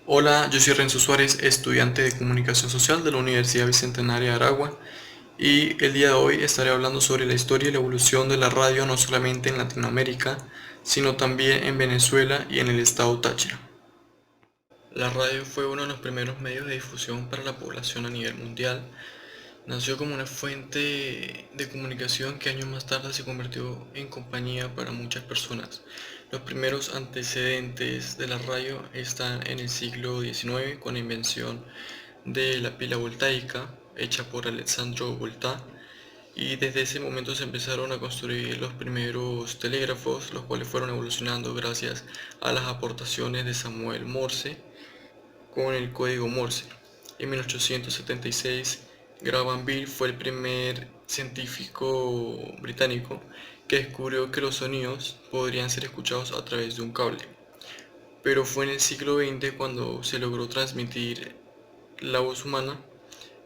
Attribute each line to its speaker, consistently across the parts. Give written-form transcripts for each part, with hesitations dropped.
Speaker 1: Hola, yo soy Renzo Suárez, estudiante de Comunicación Social de la Universidad Bicentenaria de Aragua, y el día de hoy estaré hablando sobre la historia y la evolución de la radio no solamente en Latinoamérica, sino también en Venezuela y en el estado Táchira. La radio fue uno de los primeros medios de difusión para la población a nivel mundial. Nació como una fuente de comunicación que años más tarde se convirtió en compañía para muchas personas. Los primeros antecedentes de la radio están en el siglo XIX con la invención de la pila voltaica hecha por Alessandro Volta, y desde ese momento se empezaron a construir los primeros telégrafos, los cuales fueron evolucionando gracias a las aportaciones de Samuel Morse con el código Morse. En 1876, Graham Bell fue el primer científico británico que descubrió que los sonidos podrían ser escuchados a través de un cable. Pero fue en el siglo XX cuando se logró transmitir la voz humana,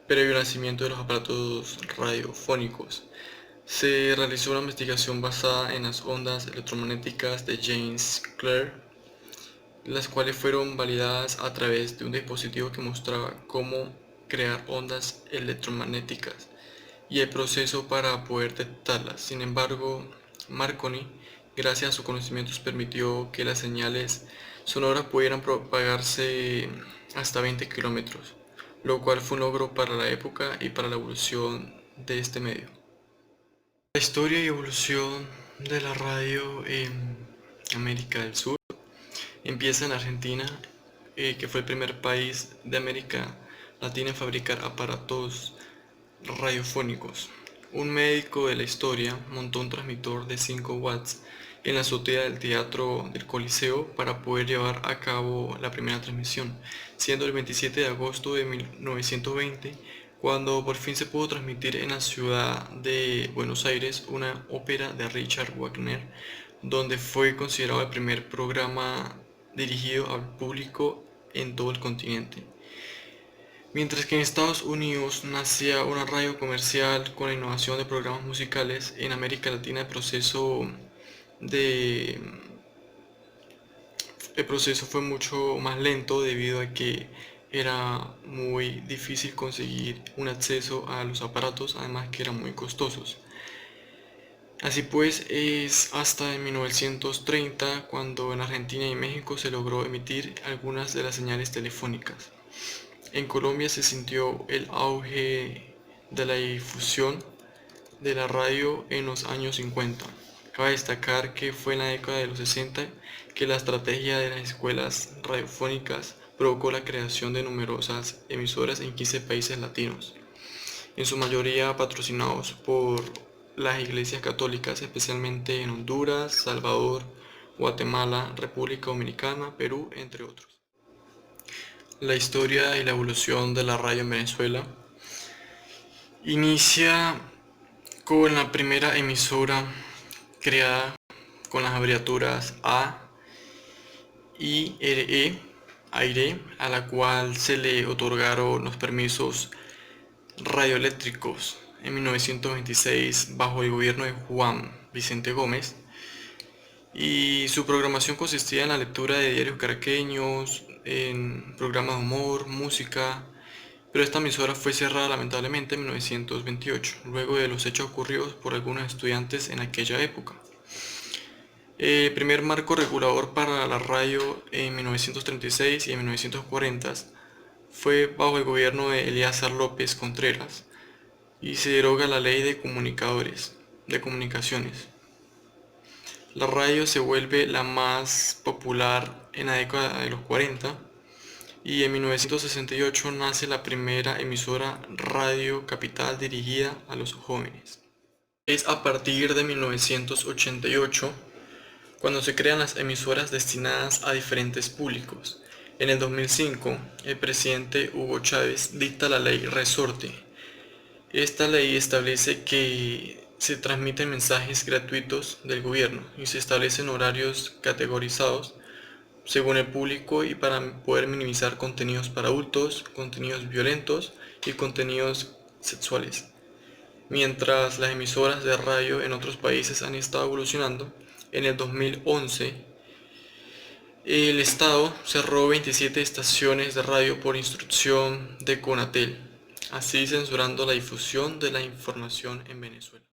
Speaker 1: previo al nacimiento de los aparatos radiofónicos. Se realizó una investigación basada en las ondas electromagnéticas de James Clerk, las cuales fueron validadas a través de un dispositivo que mostraba cómo crear ondas electromagnéticas y el proceso para poder detectarlas. Sin embargo, Marconi, gracias a sus conocimientos, permitió que las señales sonoras pudieran propagarse hasta 20 kilómetros, lo cual fue un logro para la época y para la evolución de este medio. La historia y evolución de la radio en América del Sur empieza en Argentina, que fue el primer país de América Latina en fabricar aparatos radiofónicos. Un médico de la historia montó un transmisor de 5 watts en la azotea del Teatro del Coliseo para poder llevar a cabo la primera transmisión, siendo el 27 de agosto de 1920 cuando por fin se pudo transmitir en la ciudad de Buenos Aires una ópera de Richard Wagner, donde fue considerado el primer programa dirigido al público en todo el continente. Mientras que en Estados Unidos nacía una radio comercial con la innovación de programas musicales, en América Latina de el proceso fue mucho más lento debido a que era muy difícil conseguir un acceso a los aparatos, además que eran muy costosos. Así pues, es hasta en 1930 cuando en Argentina y México se logró emitir algunas de las señales telefónicas. En Colombia se sintió el auge de la difusión de la radio en los años 50. Cabe destacar que fue en la década de los 60 que la estrategia de las escuelas radiofónicas provocó la creación de numerosas emisoras en 15 países latinos, en su mayoría patrocinados por las iglesias católicas, especialmente en Honduras, Salvador, Guatemala, República Dominicana, Perú, entre otros. La historia y la evolución de la radio en Venezuela inicia con la primera emisora creada con las abreviaturas A y RE, aire, a la cual se le otorgaron los permisos radioeléctricos en 1926 bajo el gobierno de Juan Vicente Gómez, y su programación consistía en la lectura de diarios caraqueños, en programas de humor, música, pero esta emisora fue cerrada lamentablemente en 1928, luego de los hechos ocurridos por algunos estudiantes en aquella época. El primer marco regulador para la radio en 1936 y en 1940 fue bajo el gobierno de Eleazar López Contreras y se deroga la ley de comunicaciones. La radio se vuelve la más popular en la década de los 40 y en 1968 nace la primera emisora Radio Capital dirigida a los jóvenes. Es a partir de 1988 cuando se crean las emisoras destinadas a diferentes públicos. En el 2005, el presidente Hugo Chávez dicta la ley Resorte. Esta ley establece que se transmiten mensajes gratuitos del gobierno y se establecen horarios categorizados según el público y para poder minimizar contenidos para adultos, contenidos violentos y contenidos sexuales. Mientras las emisoras de radio en otros países han estado evolucionando, en el 2011 El Estado cerró 27 estaciones de radio por instrucción de Conatel, así censurando la difusión de la información en Venezuela.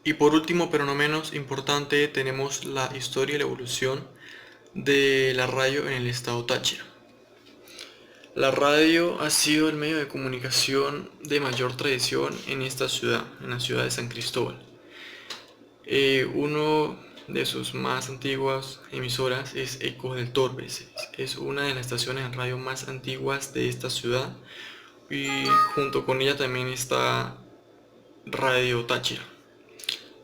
Speaker 1: Y por último, pero no menos importante, tenemos la historia y la evolución de la radio en el estado Táchira. La radio ha sido el medio de comunicación de mayor tradición en esta ciudad, en la ciudad de San Cristóbal. Uno de sus más antiguas emisoras es Ecos del Torbe. Es una de las estaciones de radio más antiguas de esta ciudad y junto con ella también está Radio Táchira.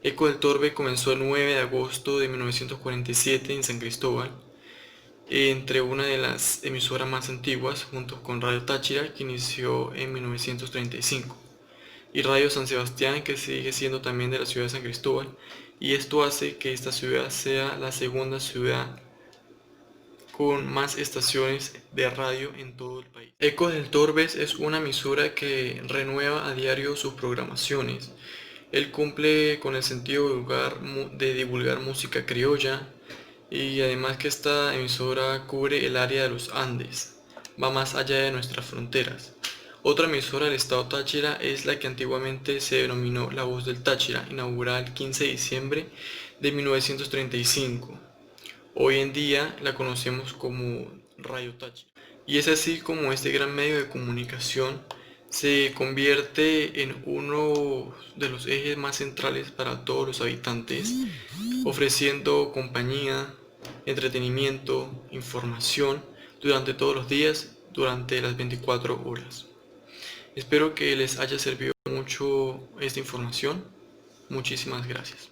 Speaker 1: Eco del Torbe comenzó el 9 de agosto de 1947 en San Cristóbal, entre una de las emisoras más antiguas junto con Radio Táchira, que inició en 1935, y Radio San Sebastián, que sigue siendo también de la ciudad de San Cristóbal, y esto hace que esta ciudad sea la segunda ciudad con más estaciones de radio en todo el país. Ecos del Torbes es una emisora que renueva a diario sus programaciones. Él cumple con el sentido de divulgar música criolla, y además que esta emisora cubre el área de los Andes, va más allá de nuestras fronteras. Otra emisora del estado Táchira es la que antiguamente se denominó La Voz del Táchira, inaugurada el 15 de diciembre de 1935. Hoy en día la conocemos como Radio Táchira. Y es así como este gran medio de comunicación se convierte en uno de los ejes más centrales para todos los habitantes, ofreciendo compañía, entretenimiento, información durante todos los días, durante las 24 horas. Espero que les haya servido mucho esta información. Muchísimas gracias.